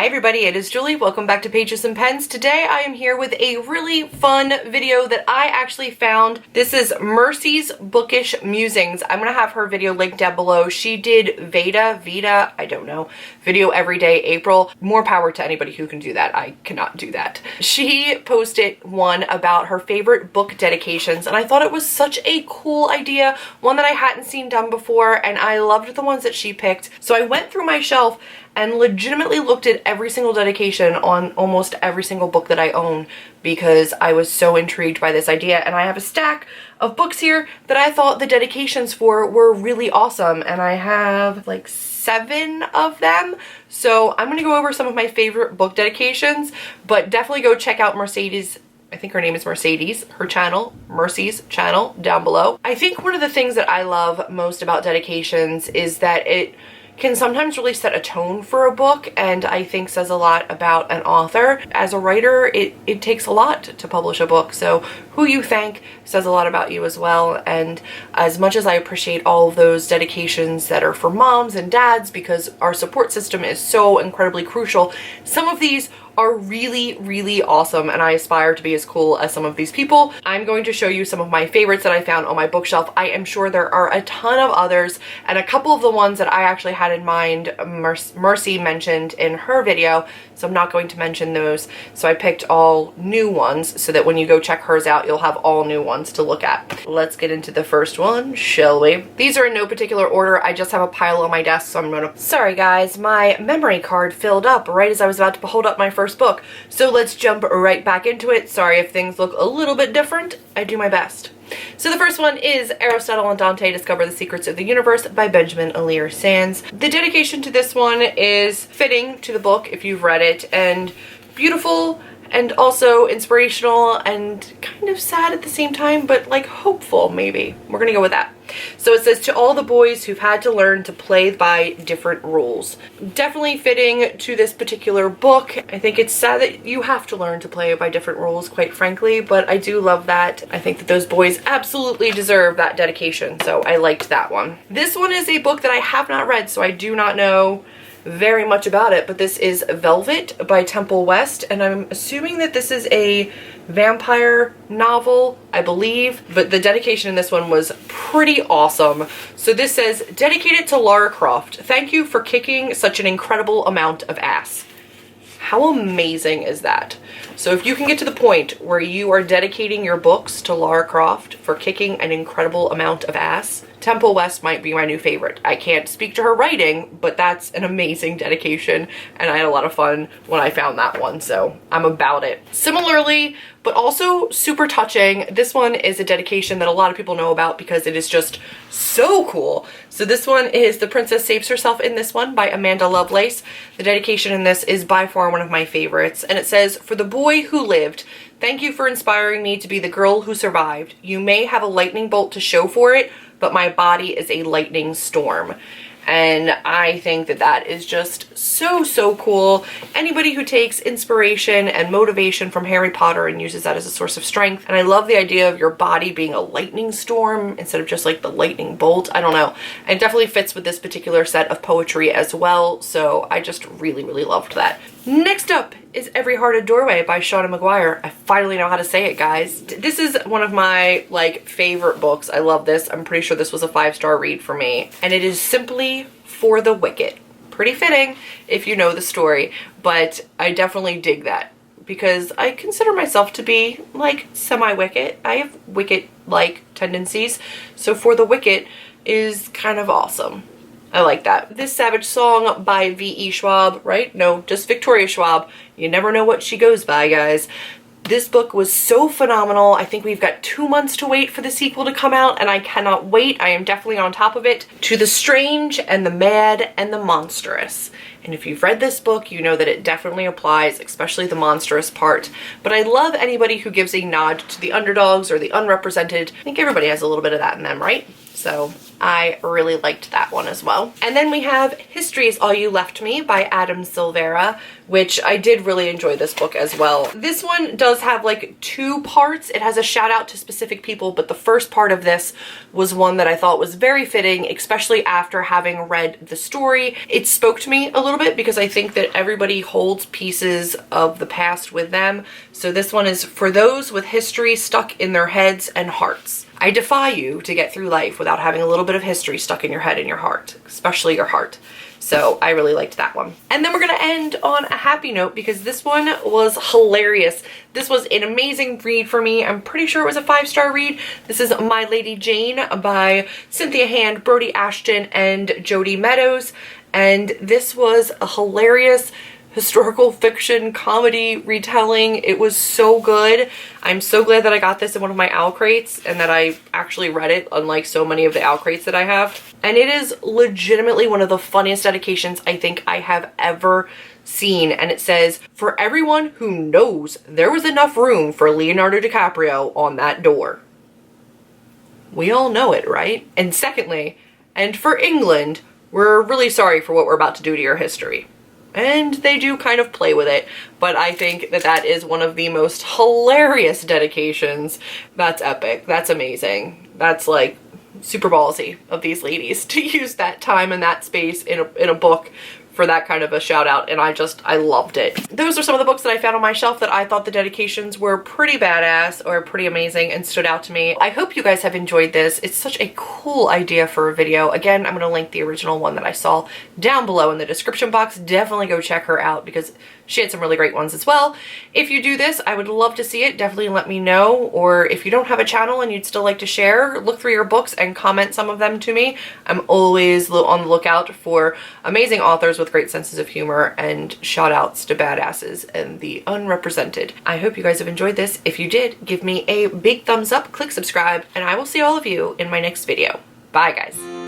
Hi everybody, it is Julie. Welcome back to Pages and Pens. Today I am here with a really fun video that I actually found. This is Mercy's Bookish Musings. I'm gonna have her video linked down below. She did Vita, I don't know, video every day, April. More power to anybody who can do that. I cannot do that. She posted one about her favorite book dedications, and I thought it was such a cool idea, one that I hadn't seen done before, and I loved the ones that she picked. So I went through my shelf and legitimately looked at every single dedication on almost every single book that I own because I was so intrigued by this idea. And I have a stack of books here that I thought the dedications for were really awesome, and I have like 7 of them. So I'm gonna go over some of my favorite book dedications, but definitely go check out Mercedes. I think her name is Mercedes, her channel, Mercy's channel, down below. I think one of the things that I love most about dedications is that it can sometimes really set a tone for a book, and I think says a lot about an author. As a writer, it takes a lot to publish a book, so who you thank says a lot about you as well. And as much as I appreciate all of those dedications that are for moms and dads because our support system is so incredibly crucial, some of these are really, really awesome, and I aspire to be as cool as some of these people. I'm going to show you some of my favorites that I found on my bookshelf. I am sure there are a ton of others, and a couple of the ones that I actually had in mind, Mercy mentioned in her video, so I'm not going to mention those. So I picked all new ones so that when you go check hers out, you'll have all new ones to look at. Let's get into the first one, shall we? These are in no particular order. I just have a pile on my desk, so I'm gonna... Sorry guys, my memory card filled up right as I was about to hold up my first book. So let's jump right back into it. Sorry if things look a little bit different. I do my best. So the first one is Aristotle and Dante Discover the Secrets of the Universe by Benjamin Alir Sands. The dedication to this one is fitting to the book if you've read it, and beautiful and also inspirational and kind of sad at the same time, but like hopeful maybe. We're gonna go with that. So it says, to all the boys who've had to learn to play by different rules. Definitely fitting to this particular book. I think it's sad that you have to learn to play by different rules, quite frankly, but I do love that. I think that those boys absolutely deserve that dedication, so I liked that one. This one is a book that I have not read, so I do not know very much about it, but this is Velvet by Temple West, and I'm assuming that this is a vampire novel, I believe, but the dedication in this one was pretty awesome. So this says, dedicated to Lara Croft. Thank you for kicking such an incredible amount of ass. How amazing is that? So if you can get to the point where you are dedicating your books to Lara Croft for kicking an incredible amount of ass, Temple West might be my new favorite. I can't speak to her writing, but that's an amazing dedication, and I had a lot of fun when I found that one, so I'm about it. Similarly, but also super touching, this one is a dedication that a lot of people know about because it is just so cool. So this one is The Princess Saves Herself in This One by Amanda Lovelace. The dedication in this is by far one of my favorites, and it says, for the boy who lived, thank you for inspiring me to be the girl who survived. You may have a lightning bolt to show for it, but my body is a lightning storm. And I think that that is just so, so cool. Anybody who takes inspiration and motivation from Harry Potter and uses that as a source of strength. And I love the idea of your body being a lightning storm instead of just like the lightning bolt. I don't know. It definitely fits with this particular set of poetry as well. So I just really, really loved that. Next up is Every Hearted Doorway by Shauna Maguire. I finally know how to say it, guys. This is one of my like favorite books. I love this. I'm pretty sure this was a 5-star read for me. And it is simply for the wicked. Pretty fitting if you know the story, but I definitely dig that because I consider myself to be like semi-wicked. I have wicked-like tendencies. So For the Wicked is kind of awesome. I like that. This Savage Song by V.E. Schwab, right? No, just Victoria Schwab. You never know what she goes by, guys. This book was so phenomenal. I think we've got 2 months to wait for the sequel to come out, and I cannot wait. I am definitely on top of it. To the strange and the mad and the monstrous. And if you've read this book, you know that it definitely applies, especially the monstrous part. But I love anybody who gives a nod to the underdogs or the unrepresented. I think everybody has a little bit of that in them, right? So I really liked that one as well. And then we have History Is All You Left Me by Adam Silvera, which I did really enjoy this book as well. This one does have like 2 parts. It has a shout out to specific people, but the first part of this was one that I thought was very fitting, especially after having read the story. It spoke to me a little bit because I think that everybody holds pieces of the past with them. So this one is for those with history stuck in their heads and hearts. I defy you to get through life without having a little bit of history stuck in your head and your heart, especially your heart. So I really liked that one. And then we're gonna end on a happy note because this one was hilarious. This was an amazing read for me. I'm pretty sure it was a 5-star read. This is My Lady Jane by Cynthia Hand, Brody Ashton, and Jodie Meadows. And this was a hilarious historical fiction comedy retelling. It was so good. I'm so glad that I got this in one of my owl crates and that I actually read it, unlike so many of the owl crates that I have. And it is legitimately one of the funniest dedications I think I have ever seen. And it says, "For everyone who knows there was enough room for Leonardo DiCaprio on that door." We all know it, right? And secondly, "And for England, we're really sorry for what we're about to do to your history." And they do kind of play with it, but I think that that is one of the most hilarious dedications. That's epic. That's amazing. That's like super ballsy of these ladies to use that time and that space in a book for that kind of a shout out, and I loved it. Those are some of the books that I found on my shelf that I thought the dedications were pretty badass or pretty amazing and stood out to me. I hope you guys have enjoyed this. It's such a cool idea for a video. Again, I'm going to link the original one that I saw down below in the description box. Definitely go check her out because she had some really great ones as well. If you do this, I would love to see it. Definitely let me know. Or if you don't have a channel and you'd still like to share, look through your books and comment some of them to me. I'm always on the lookout for amazing authors with great senses of humor and shout outs to badasses and the unrepresented. I hope you guys have enjoyed this. If you did, give me a big thumbs up, click subscribe, and I will see all of you in my next video. Bye guys.